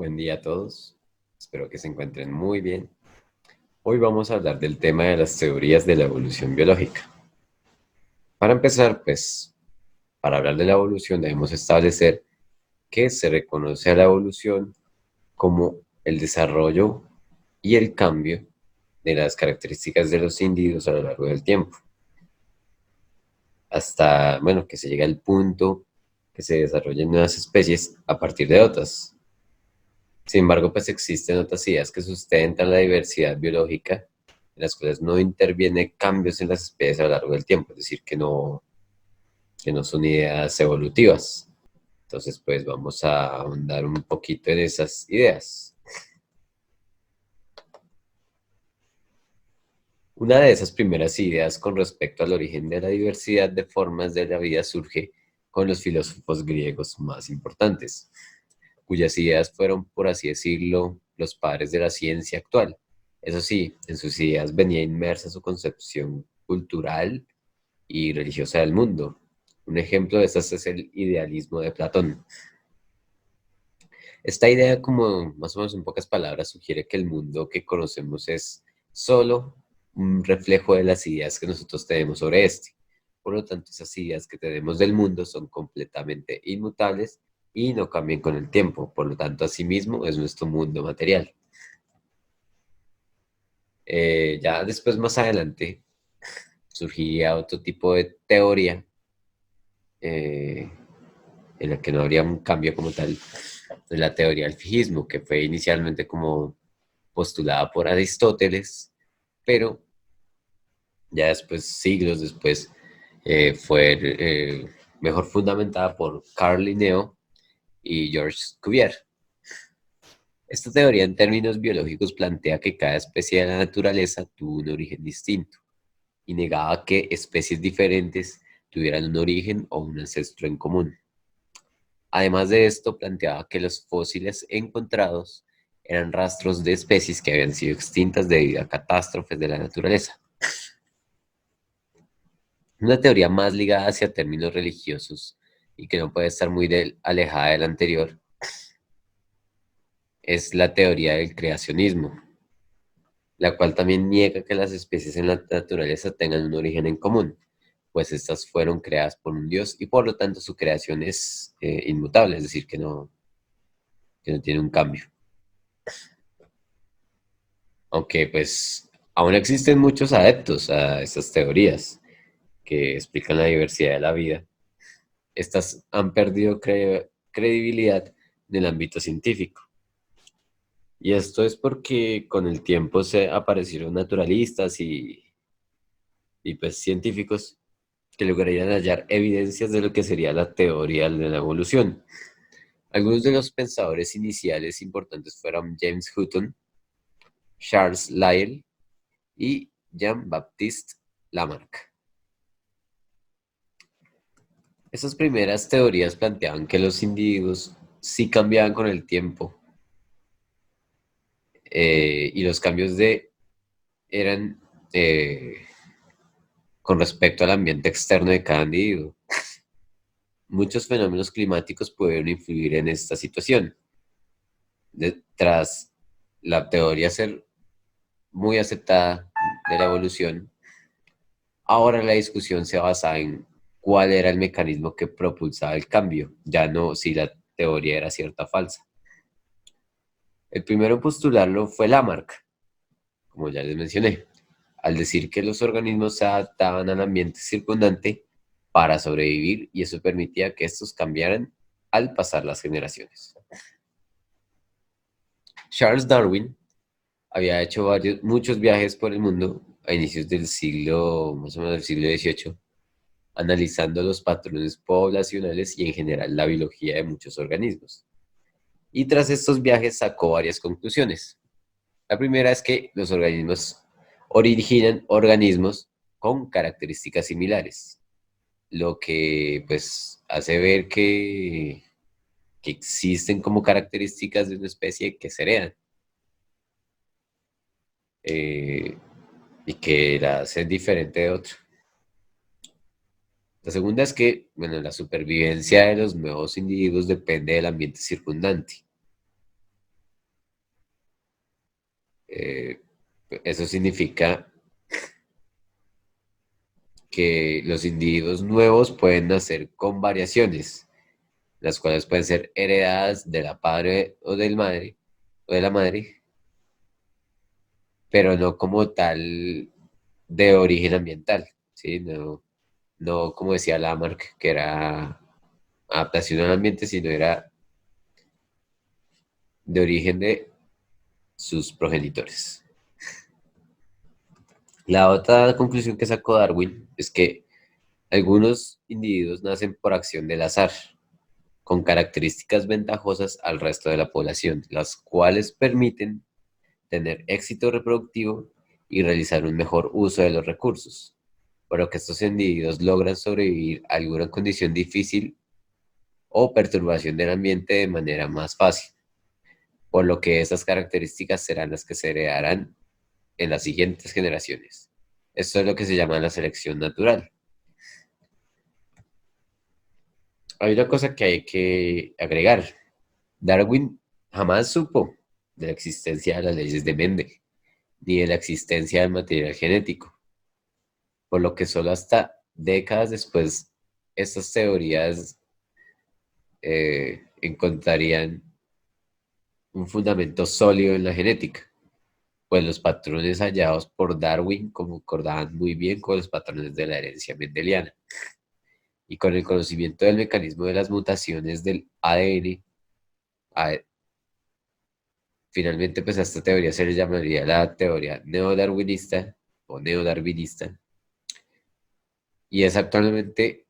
Buen día a todos. Espero que se encuentren muy bien. Hoy vamos a hablar del tema de las teorías de la evolución biológica. Para empezar, para hablar de la evolución debemos establecer que se reconoce a la evolución como el desarrollo y el cambio de las características de los individuos a lo largo del tiempo, hasta, que se llega al punto que se desarrollen nuevas especies a partir de otras. Sin embargo, existen otras ideas que sustentan la diversidad biológica, en las cuales no intervienen cambios en las especies a lo largo del tiempo, es decir, que no son ideas evolutivas. Entonces, vamos a ahondar un poquito en esas ideas. Una de esas primeras ideas con respecto al origen de la diversidad de formas de la vida surge con los filósofos griegos más importantes, cuyas ideas fueron, por así decirlo, los padres de la ciencia actual. Eso sí, en sus ideas venía inmersa su concepción cultural y religiosa del mundo. Un ejemplo de estas es el idealismo de Platón. Esta idea, como más o menos en pocas palabras, sugiere que el mundo que conocemos es solo un reflejo de las ideas que nosotros tenemos sobre este. Por lo tanto, esas ideas que tenemos del mundo son completamente inmutables y no cambian con el tiempo. Por lo tanto, asimismo es nuestro mundo material. Ya después, más adelante, surgiría otro tipo de teoría eh, en la que no habría un cambio como tal, de la teoría del fijismo, que fue inicialmente como postulada por Aristóteles, pero ya después, siglos después, fue mejor fundamentada por Carl Linneo y Georges Cuvier. Esta teoría en términos biológicos plantea que cada especie de la naturaleza tuvo un origen distinto y negaba que especies diferentes tuvieran un origen o un ancestro en común. Además de esto, planteaba que los fósiles encontrados eran rastros de especies que habían sido extintas debido a catástrofes de la naturaleza. Una teoría más ligada hacia términos religiosos y que no puede estar muy alejada de la anterior es la teoría del creacionismo, la cual también niega que las especies en la naturaleza tengan un origen en común, pues estas fueron creadas por un dios y por lo tanto su creación es inmutable, es decir, que no tiene un cambio. Aunque aún existen muchos adeptos a estas teorías que explican la diversidad de la vida, estas han perdido credibilidad en el ámbito científico. Y esto es porque con el tiempo se aparecieron naturalistas y científicos que lograrían hallar evidencias de lo que sería la teoría de la evolución. Algunos de los pensadores iniciales importantes fueron James Hutton, Charles Lyell y Jean-Baptiste Lamarck. Esas primeras teorías planteaban que los individuos sí cambiaban con el tiempo, y los cambios eran con respecto al ambiente externo de cada individuo. Muchos fenómenos climáticos pudieron influir en esta situación. Tras la teoría ser muy aceptada de la evolución, ahora la discusión se basa en cuál era el mecanismo que propulsaba el cambio, ya no si la teoría era cierta o falsa. El primero en postularlo fue Lamarck, como ya les mencioné, al decir que los organismos se adaptaban al ambiente circundante para sobrevivir y eso permitía que estos cambiaran al pasar las generaciones. Charles Darwin había hecho muchos viajes por el mundo a inicios del siglo, más o menos del siglo XVIII, analizando los patrones poblacionales y en general la biología de muchos organismos. Y tras estos viajes sacó varias conclusiones. La primera es que los organismos originan organismos con características similares, lo que hace ver que existen como características de una especie que se heredan, eh, y que la hacen diferente de otra. La segunda es que, la supervivencia de los nuevos individuos depende del ambiente circundante. Eh, Eso significa que los individuos nuevos pueden nacer con variaciones, las cuales pueden ser heredadas de la padre o de la madre, pero no como tal de origen ambiental, ¿sí? No, no como decía Lamarck, que era adaptación al ambiente, sino era de origen de sus progenitores. La otra conclusión que sacó Darwin es que algunos individuos nacen por acción del azar, con características ventajosas al resto de la población, las cuales permiten tener éxito reproductivo y realizar un mejor uso de los recursos, por lo que estos individuos logran sobrevivir a alguna condición difícil o perturbación del ambiente de manera más fácil, por lo que estas características serán las que se heredarán en las siguientes generaciones. Esto es lo que se llama la selección natural. Hay una cosa que hay que agregar. Darwin jamás supo de la existencia de las leyes de Mendel, ni de la existencia del material genético, por lo que solo hasta décadas después estas teorías encontrarían un fundamento sólido en la genética, pues los patrones hallados por Darwin concordaban muy bien con los patrones de la herencia mendeliana. Y con el conocimiento del mecanismo de las mutaciones del ADN, finalmente pues a esta teoría se le llamaría la teoría neodarwinista o neodarwinista, y es actualmente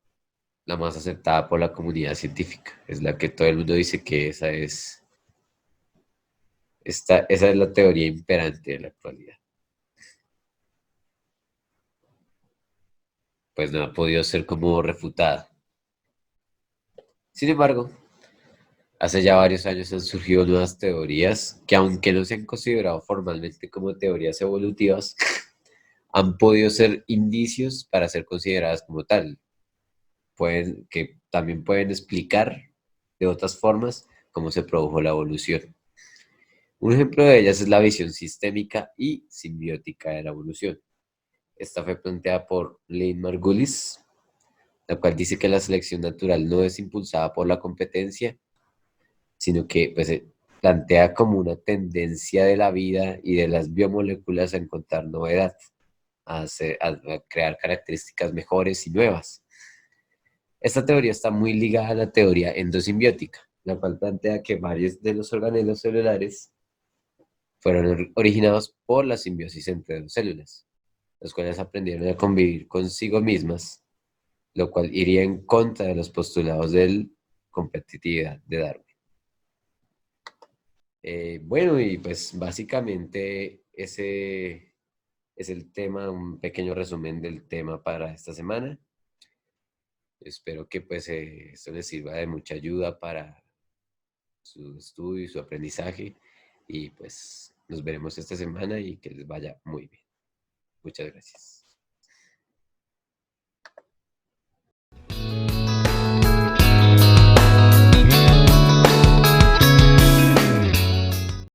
la más aceptada por la comunidad científica. Es la que todo el mundo dice que esa es la teoría imperante de la actualidad. Pues no ha podido ser como refutada. Sin embargo, hace ya varios años han surgido nuevas teorías que, aunque no se han considerado formalmente como teorías evolutivas, han podido ser indicios para ser consideradas como tal. Que también pueden explicar de otras formas cómo se produjo la evolución. Un ejemplo de ellas es la visión sistémica y simbiótica de la evolución. Esta fue planteada por Lynn Margulis, la cual dice que la selección natural no es impulsada por la competencia, sino que pues, se plantea como una tendencia de la vida y de las biomoléculas a encontrar novedad, a crear características mejores y nuevas. Esta teoría está muy ligada a la teoría endosimbiótica, la cual plantea que varios de los organelos celulares fueron originados por la simbiosis entre dos células, las cuales aprendieron a convivir consigo mismas, lo cual iría en contra de los postulados de competitividad de Darwin. Bueno, y pues básicamente ese es el tema, un pequeño resumen del tema para esta semana. Espero que pues esto les sirva de mucha ayuda para su estudio y su aprendizaje. Y pues nos veremos esta semana y que les vaya muy bien. Muchas gracias.